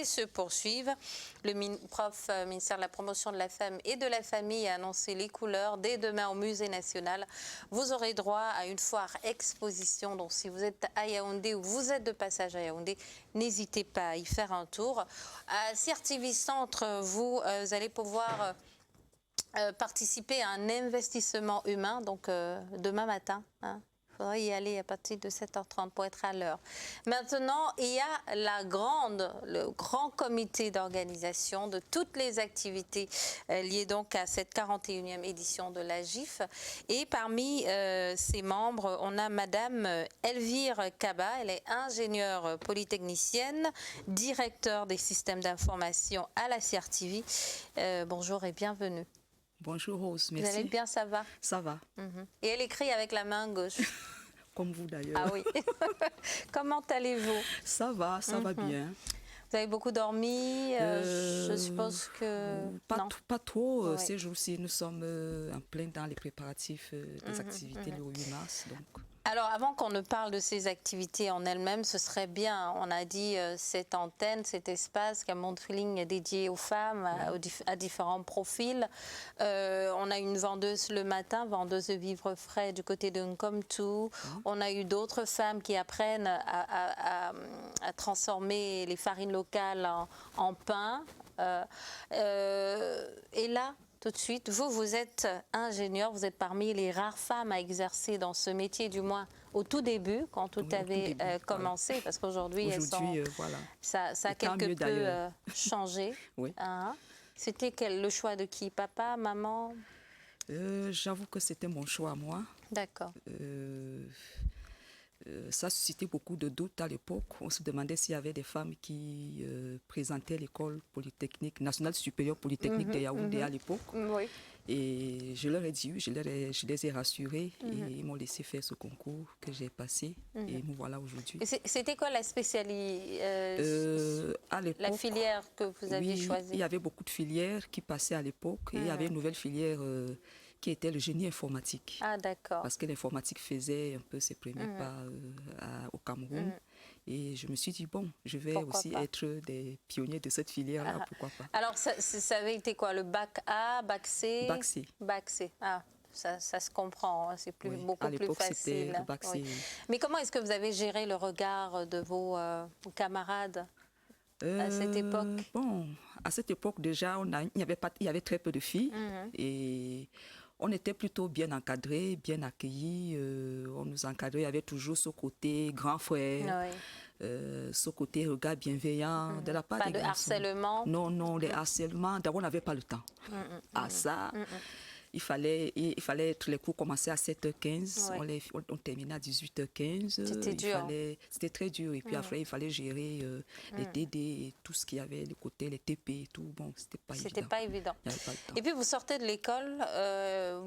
se poursuivent. Le ministère de la Promotion de la Femme et de la Famille a annoncé les couleurs. Dès demain au Musée national, vous aurez droit à une foire exposition. Donc si vous êtes à Yaoundé ou vous êtes de passage à Yaoundé, n'hésitez pas à y faire un tour. À CRTV Centre, vous allez pouvoir participer à un investissement humain, donc demain matin. Hein. Il faudrait y aller à partir de 7h30 pour être à l'heure. Maintenant, il y a le grand comité d'organisation de toutes les activités liées donc à cette 41e édition de la GIF. Et parmi ses membres, on a Madame Elvire Kaba. Elle est ingénieure polytechnicienne, directeur des systèmes d'information à la CRTV. Bonjour et bienvenue. Bonjour Rose, merci. Vous allez bien, ça va? Ça va. Et elle écrit avec la main gauche. Comme vous d'ailleurs. Ah oui. Comment allez-vous? Ça va bien. Vous avez beaucoup dormi, je suppose que... Pas trop, Oui. ces jours-ci, nous sommes en plein dans les préparatifs des activités le 8 mars. Donc. Alors, avant qu'on ne parle de ces activités en elles-mêmes, ce serait bien, on a dit, cette antenne, cet espace Camonde Feeling dédié aux femmes, à différents profils. On a une vendeuse le matin, vendeuse de vivres frais du côté de Nkomtu. On a eu d'autres femmes qui apprennent à transformer les farines locales en pain. Et là, tout de suite, vous êtes ingénieur, vous êtes parmi les rares femmes à exercer dans ce métier, du moins au tout début, quand tout avait commencé, voilà. Parce qu'aujourd'hui, voilà. ça a quelque peu changé. Oui. C'était le choix de qui? Papa, maman? J'avoue que c'était mon choix à moi. D'accord. Ça suscitait beaucoup de doutes à l'époque. On se demandait s'il y avait des femmes qui présentaient l'école polytechnique, nationale supérieure polytechnique de Yaoundé à l'époque. Oui. Et je leur ai dit, je les ai rassurés et ils m'ont laissé faire ce concours que j'ai passé et nous voilà aujourd'hui. C'était quoi la spécialité, à l'époque, la filière que vous aviez choisie? Il y avait beaucoup de filières qui passaient à l'époque et il y avait une nouvelle filière qui était le génie informatique. Ah, d'accord. Parce que l'informatique faisait un peu ses premiers pas au Cameroun. Et je me suis dit, bon, je vais aussi être des pionniers de cette filière-là, pourquoi pas. Alors, ça avait été quoi? Le bac A, bac C? Bac C. Bac C. Ah, ça se comprend, hein. C'est beaucoup plus facile. Le bac C. Mais comment est-ce que vous avez géré le regard de vos camarades à cette époque? Bon, à cette époque, déjà, il y avait très peu de filles. Et on était plutôt bien encadrés, bien accueillis. On nous encadrait, il y avait toujours ce côté grand frère, ce côté regard bienveillant de la part des garçons. Pas de harcèlement? Non, les harcèlements, d'abord on n'avait pas le temps. Ça, il fallait être, les cours commençaient à 7h15, on terminait à 18h15. C'était dur. C'était très dur. Et puis après, il fallait gérer les DD et tout ce qu'il y avait, le côté, les TP et tout. Bon, c'était pas évident. C'était pas évident. Il n'y avait pas le temps. Et puis vous sortez de l'école,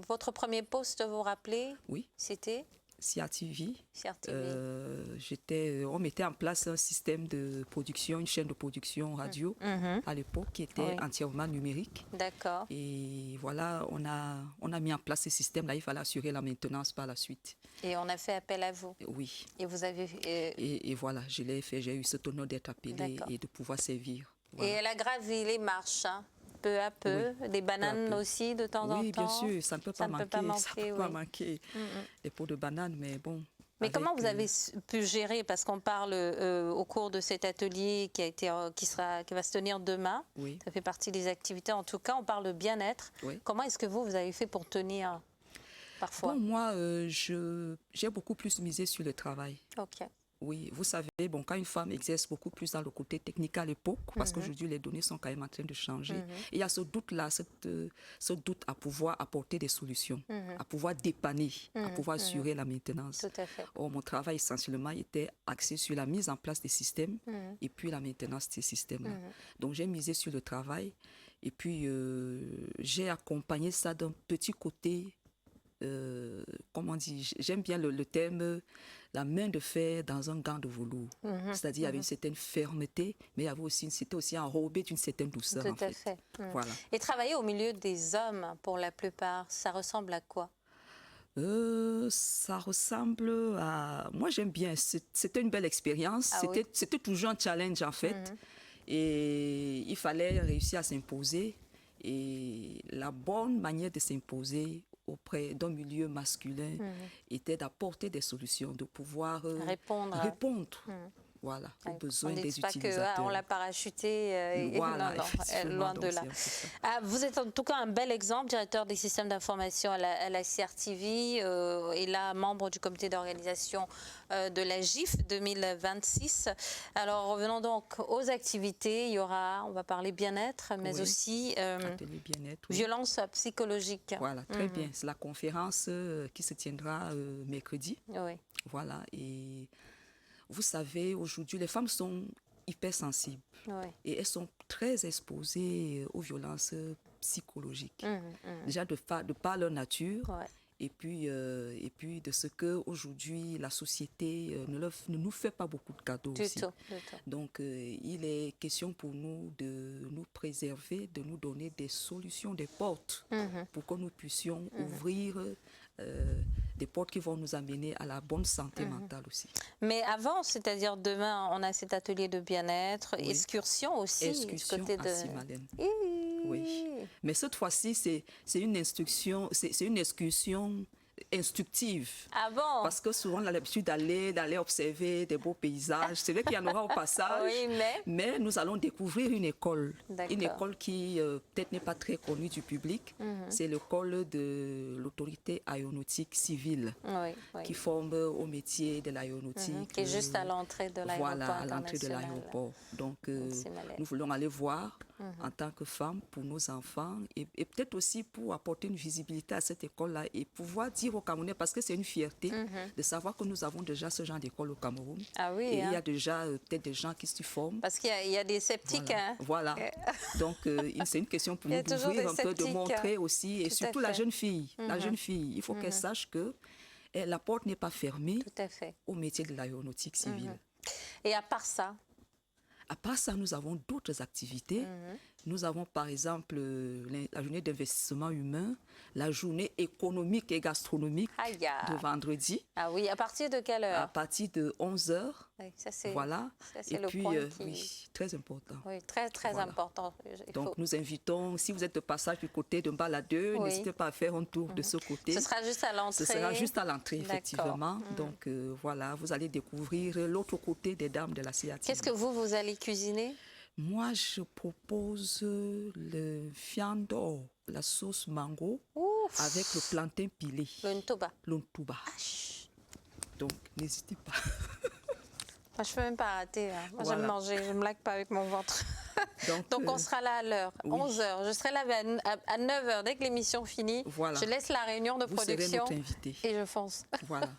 votre premier poste, vous vous rappelez? Oui. C'était CRTV. CRTV. On mettait en place un système de production, une chaîne de production radio à l'époque qui était entièrement numérique. D'accord. Et voilà, on a mis en place ce système-là. Il fallait assurer la maintenance par la suite. Et on a fait appel à vous? Oui. Et vous avez... Et voilà, je l'ai fait. J'ai eu cet honneur d'être appelé et de pouvoir servir. Voilà. Et elle a gravi les marches, hein, peu à peu. Des bananes aussi, de temps en temps? Oui, bien sûr, ça ne peut pas manquer. Ça ne peut pas manquer. Les pots de bananes, mais bon... Mais comment vous avez pu gérer, parce qu'on parle au cours de cet atelier qui va se tenir demain, ça fait partie des activités, en tout cas, on parle de bien-être. Comment est-ce que vous avez fait pour tenir parfois? Bon, moi, j'ai beaucoup plus misé sur le travail. Ok. Oui, vous savez, bon, quand une femme exerce beaucoup plus dans le côté technique à l'époque, parce qu'aujourd'hui les données sont quand même en train de changer, il y a ce doute-là, ce doute à pouvoir apporter des solutions, à pouvoir dépanner, à pouvoir assurer la maintenance. Tout à fait. Or, mon travail essentiellement était axé sur la mise en place des systèmes et puis la maintenance de ces systèmes-là. Donc j'ai misé sur le travail et puis j'ai accompagné ça d'un petit côté. Comment on dit, j'aime bien le terme la main de fer dans un gant de velours. C'est-à-dire il y avait une certaine fermeté, mais il y avait c'était aussi enrobé d'une certaine douceur. Tout à fait. Voilà. Et travailler au milieu des hommes, pour la plupart, ça ressemble à quoi? Ça ressemble à... Moi j'aime bien, c'était une belle expérience, c'était toujours un challenge en fait. Et il fallait réussir à s'imposer. Et la bonne manière de s'imposer auprès d'un milieu masculin était d'apporter des solutions, de pouvoir répondre. Voilà, aux besoins des utilisateurs. On l'a parachuté. Voilà, non, loin de là. Vous êtes en tout cas un bel exemple, directeur des systèmes d'information à la CRTV et là, membre du comité d'organisation de la GIF 2026. Alors, revenons donc aux activités. Il y aura, on va parler bien-être, mais aussi atelier bien-être, violence psychologique. Voilà, très bien. C'est la conférence qui se tiendra mercredi. Oui. Voilà, et vous savez, aujourd'hui, les femmes sont hypersensibles et elles sont très exposées aux violences psychologiques. Déjà de par leur nature et puis de ce qu'aujourd'hui la société ne nous fait pas beaucoup de cadeaux aussi. Donc il est question pour nous de nous préserver, de nous donner des solutions, des portes pour que nous puissions ouvrir des portes qui vont nous amener à la bonne santé mentale aussi. Mais avant, c'est-à-dire demain, on a cet atelier de bien-être, excursion aussi. Excursion du côté de Simalène. Oui. Mais cette fois-ci, c'est une excursion instructive. Ah bon? Parce que souvent, on a l'habitude d'aller observer des beaux paysages. C'est vrai qu'il y en aura au passage. Oui, mais nous allons découvrir une école. Une école qui peut-être n'est pas très connue du public. C'est l'école de l'autorité aéronautique civile qui forme au métier de l'aéronautique. Qui est juste à l'entrée de l'aéroport. Voilà, à l'entrée de l'aéroport. Donc, nous voulons aller voir en tant que femmes pour nos enfants et peut-être aussi pour apporter une visibilité à cette école-là et pouvoir dire aux Camerounais, parce que c'est une fierté de savoir que nous avons déjà ce genre d'école au Cameroun. Ah oui, et il y a déjà peut-être des gens qui s'y forment. Parce qu'il y a des sceptiques. Voilà. Donc, c'est une question pour nous d'ouvrir un peu, de montrer aussi, et surtout la jeune fille. La jeune fille, il faut qu'elle sache que la porte n'est pas fermée au métier de l'aéronautique civile. Et à part ça? À part ça, nous avons d'autres activités. Nous avons par exemple la journée d'investissement humain, la journée économique et gastronomique de vendredi. Ah oui, à partir de quelle heure? À partir de 11h. Oui, ça c'est, voilà. Et le puis, point qui... oui, très important. Oui, très important. Donc nous invitons, si vous êtes de passage du côté de Baladeux, n'hésitez pas à faire un tour de ce côté. Ce sera juste à l'entrée. Ce sera juste à l'entrée, effectivement. Donc voilà, vous allez découvrir l'autre côté des dames de la CRTV. Qu'est-ce que vous allez cuisiner? Moi, je propose le fiando, la sauce mango, avec le plantain pilé. Le ntoba. Le ntoba. Donc, n'hésitez pas. Moi, je ne peux même pas rater. Hein. Moi, j'aime manger, je ne me laque pas avec mon ventre. Donc on sera là à l'heure, 11h. Je serai là à 9h dès que l'émission finit. Voilà. Je laisse la réunion de production et je fonce. Voilà.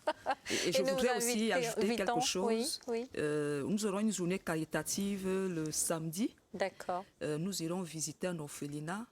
Et je voudrais aussi ajouter quelque chose. Nous aurons une journée caritative le samedi. D'accord. Nous irons visiter un orphelinat,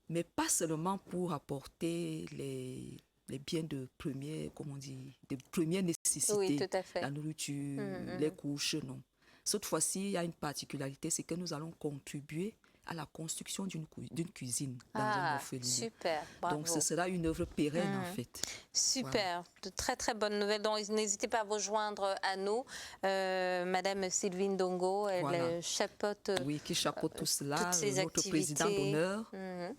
mais pas seulement pour apporter les biens de première nécessité, oui, tout à fait. La nourriture, les couches, non. Cette fois-ci, il y a une particularité, c'est que nous allons contribuer à la construction d'une cuisine dans un orphelinat. Super, bravo. Donc ce sera une œuvre pérenne en fait. Super, voilà. De très très bonnes nouvelles. Donc n'hésitez pas à vous joindre à nous. Madame Sylvine Dongo, elle chapeaute, qui chapeaute tout cela, notre président d'honneur.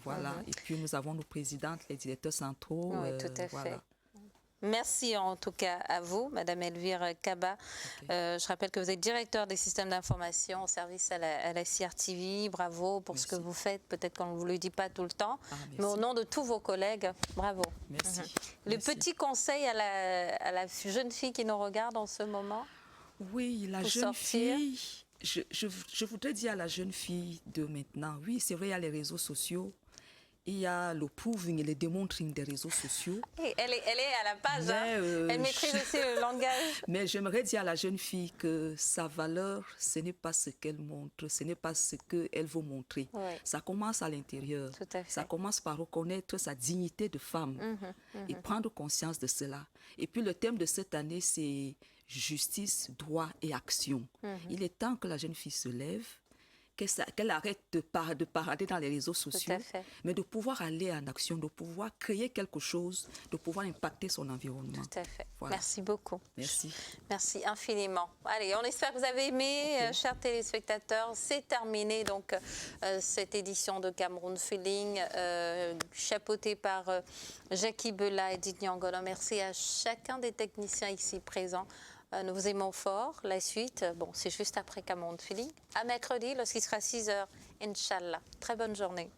Voilà. Et puis nous avons nos présidentes, les directeurs centraux. Oui, tout à fait. Merci en tout cas à vous, Madame Elvire Kaba. Je rappelle que vous êtes directeur des systèmes d'information au service à la CRTV. Bravo pour ce que vous faites. Peut-être qu'on ne vous le dit pas tout le temps, mais au nom de tous vos collègues, bravo. Merci. Le petit conseil à la jeune fille qui nous regarde en ce moment? Oui, la jeune fille, je voudrais dire à la jeune fille de maintenant, oui, c'est vrai, il y a les réseaux sociaux. Il y a le proving et le démontrant des réseaux sociaux. Elle est à la page, elle maîtrise aussi le langage. Mais j'aimerais dire à la jeune fille que sa valeur, ce n'est pas ce qu'elle montre, ce n'est pas ce qu'elle veut montrer. Ça commence à l'intérieur. Ça commence par reconnaître sa dignité de femme et prendre conscience de cela. Et puis le thème de cette année, c'est justice, droit et action. Il est temps que la jeune fille se lève qu'elle arrête de parader dans les réseaux sociaux, mais de pouvoir aller en action, de pouvoir créer quelque chose, de pouvoir impacter son environnement. Tout à fait. Voilà. Merci beaucoup. Merci. Merci infiniment. Allez, on espère que vous avez aimé, chers téléspectateurs. C'est terminé donc cette édition de Cameroun Feeling, chapeautée par Jackie Bela et Didi Ngolo. Merci à chacun des techniciens ici présents. Nous vous aimons fort. La suite, bon, c'est juste après Cameroun Feeling. À mercredi, lorsqu'il sera 6h, Inch'Allah. Très bonne journée.